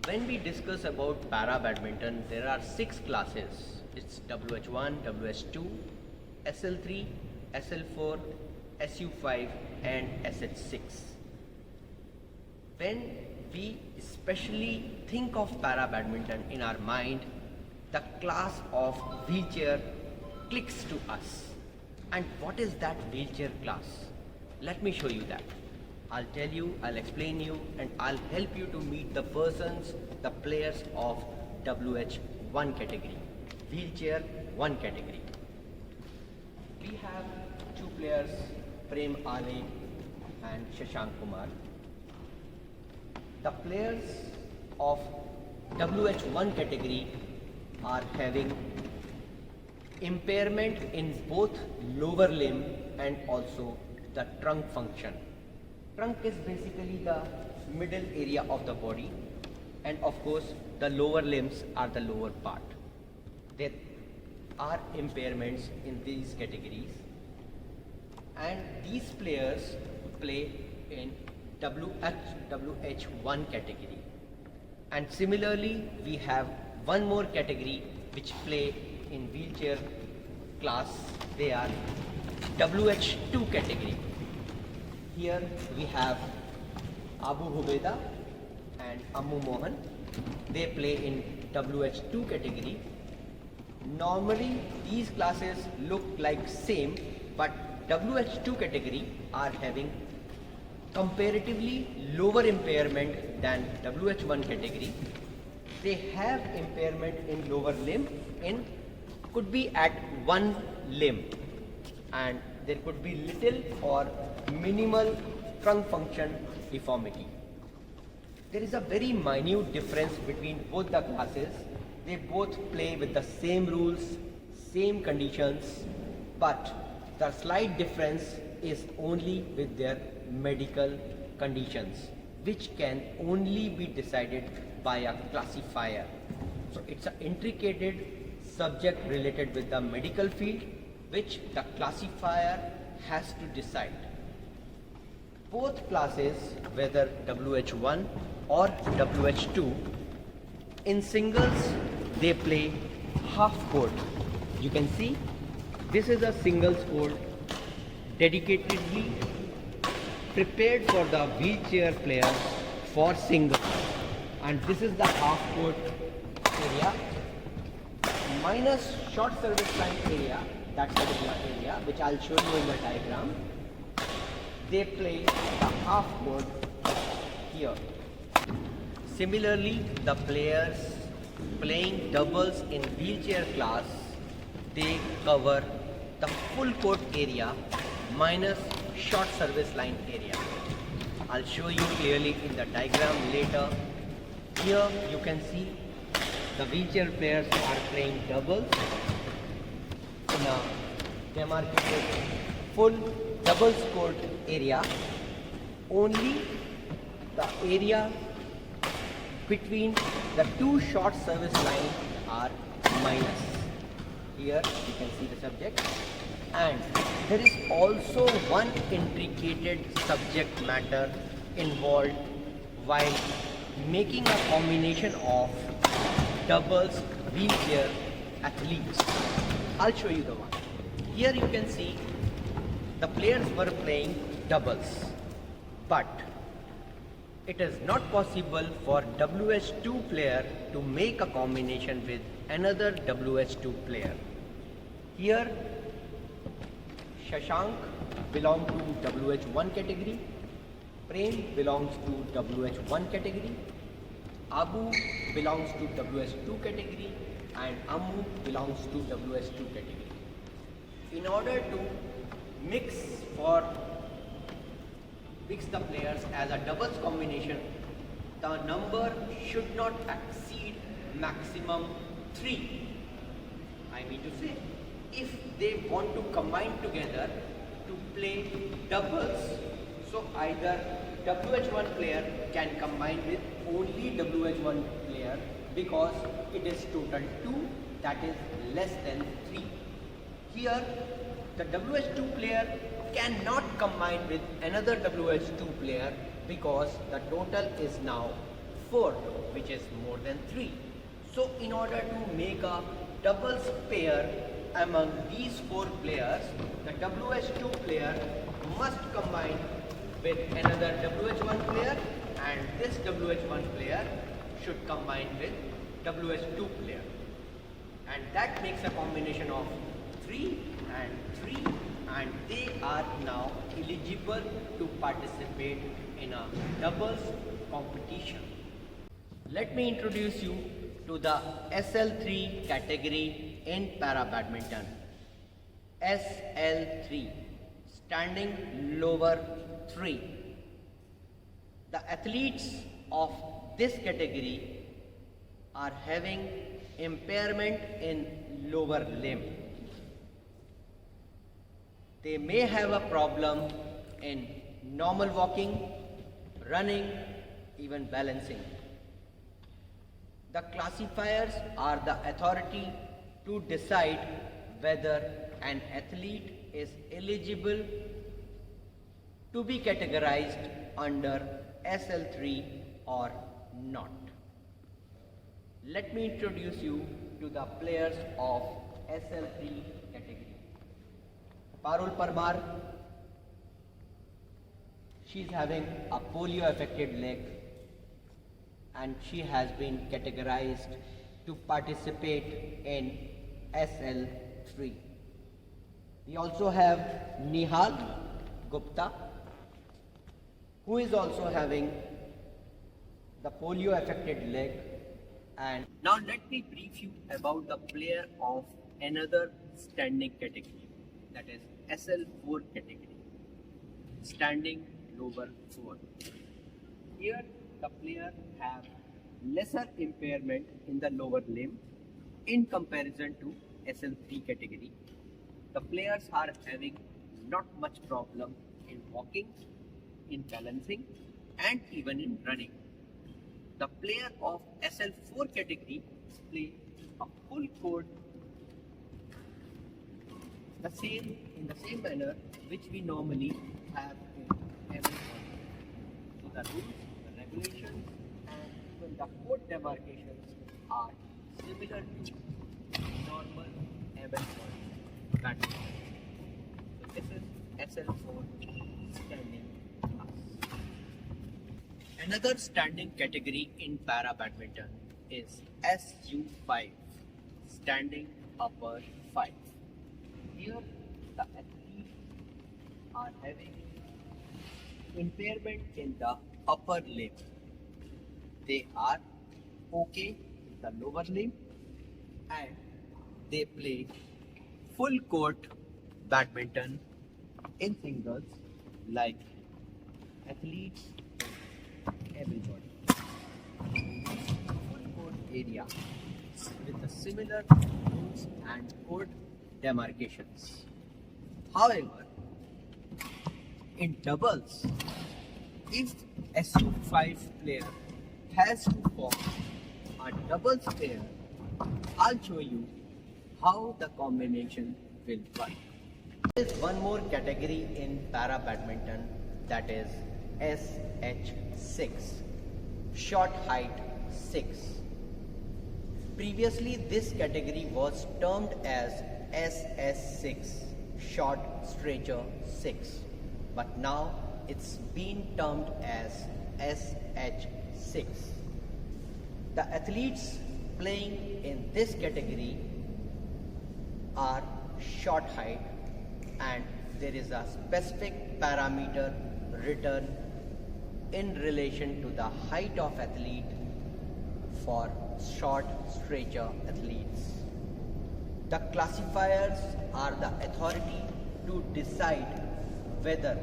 When we discuss about para badminton, there are 6 classes. It's WH1, WH2, SL3, SL4, SU5 and SH6. When we especially think of para badminton in our mind, the class of wheelchair clicks to us. And what is that wheelchair class? Let me show you that. I'll tell you, I'll explain you, and I'll help you to meet the persons, the players of WH1 category, wheelchair 1 category. We have 2 players, Prem Ale and Shashank Kumar. The players of WH1 category are having impairment in both lower limb and also the trunk function. Trunk is basically the middle area of the body, and of course the lower limbs are the lower part. There are impairments in these categories, and these players play in WH1 category. And similarly we have one more category which play in wheelchair class. They are WH2 category. Here we have Abu Hubeda and Ammu Mohan. They play in WH2 category. Normally these classes look like same, but WH2 category are having comparatively lower impairment than WH1 category. They have impairment in lower limb in could be at one limb, and there could be little or minimal trunk function deformity. There is a very minute difference between both the classes. They both play with the same rules, same conditions, but the slight difference is only with their medical conditions, which can only be decided by a classifier. So it's an intricate subject related with the medical field, which the classifier has to decide. Both classes, whether WH1 or WH2, in singles they play half court. You can see this is a singles court dedicatedly prepared for the wheelchair players for singles, and this is the half court area minus short service line area, that particular area which I'll show you in the diagram. They play the half court here. Similarly, the players playing doubles in wheelchair class, they cover the full court area minus short service line area. I'll show you clearly in the diagram later. Here you can see the wheelchair players are playing doubles in a demarcated full doubles court area. Only the area between the two short service lines are minus. Here you can see the subject, and there is also one intricate subject matter involved while making a combination of doubles wheelchair athletes. I'll show you the one. Here you can see the players were playing doubles, but it is not possible for WH2 player to make a combination with another WH2 player. Here Shashank belongs to WH1 category, Prem belongs to WH1 category, Abu belongs to WH2 category, and Ammu belongs to WH2 category. In order to mix the players as a doubles combination, the number should not exceed maximum 3. I mean to say, if they want to combine together to play doubles, so either WH1 player can combine with only WH1 player, because it is total 2, that is less than 3. Here the WH2 player cannot combine with another WH2 player because the total is now 4, which is more than 3. So in order to make a doubles pair among these 4 players, the WH2 player must combine with another WH1 player, and this WH1 player should combine with WH2 player. And that makes a combination of 3 and 3, and they are now eligible to participate in a doubles competition. Let me introduce you to the SL3 category in para badminton. SL3, standing lower 3. The athletes of this category are having impairment in lower limb. They may have a problem in normal walking, running, even balancing. The classifiers are the authority to decide whether an athlete is eligible to be categorized under SL3 or not. Let me introduce you to the players of SL3 category. Parul Parmar, she is having a polio affected leg and she has been categorized to participate in SL3. We also have Nihal Gupta, who is also having the polio affected leg. And now let me brief you about the player of another standing category, that is SL4 category, standing lower 4. Here the player have lesser impairment in the lower limb in comparison to SL3 category. The players are having not much problem in walking, in balancing, and even in running. The player of SL4 category play a full court in the same manner which we normally have in every court. So the rules, the regulations, and even the court demarcations are similar to normal ML badminton. So this is SL4 standing class. Another standing category in para badminton is SU5, standing upper 5. Here the athletes are having impairment in the upper limb. They are okay in the lower limb and they play full court badminton in singles like athletes, everybody. Full court area with the similar rules and court demarcations. However, in doubles, if SU5 player has to form a doubles pair, I'll show you how the combination will work. There is one more category in para badminton, that is SH6, short height 6. Previously this category was termed as SS6, short stature 6, but now it's been termed as SH6. The athletes playing in this category are short height, and there is a specific parameter written in relation to the height of athlete for short stature athletes. The classifiers are the authority to decide whether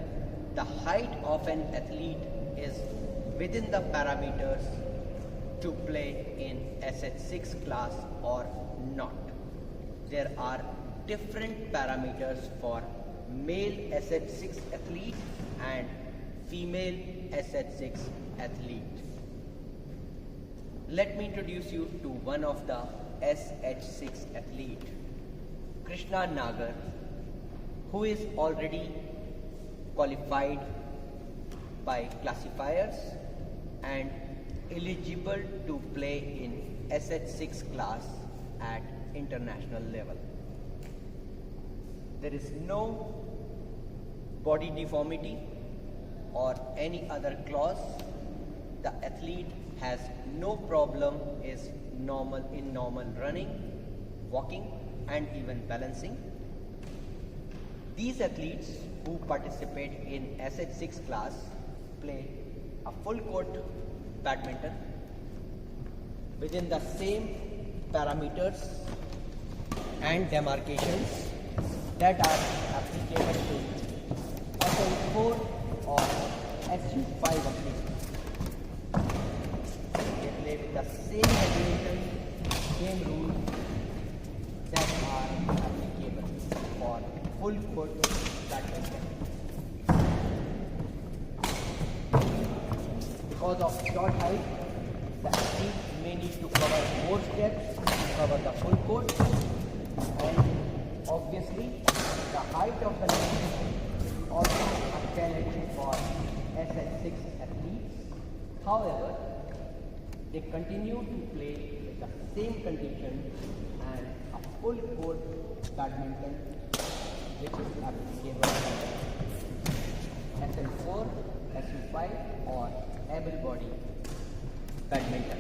the height of an athlete is within the parameters to play in SH6 class or not. There are different parameters for male SH6 athlete and female SH6 athlete. Let me introduce you to one of the SH6 athlete, Krishna Nagar, who is already qualified by classifiers, and eligible to play in SH6 class at international level. There is no body deformity or any other clause. The athlete has no problem in normal running, walking and even balancing. These athletes who participate in SH6 class play a full court badminton within the same parameters and demarcations that are applicable to SL4 or SU5 athletes. They play with the same regulations, same rules that are applicable for full court badminton. Because of short height, the athlete may need to cover more steps to cover the full court, and obviously the height of the net is also a challenge for SH6 athletes. However, they continue to play with the same conditions and a full court badminton which is applicable SL4, SU5 or able body badminton.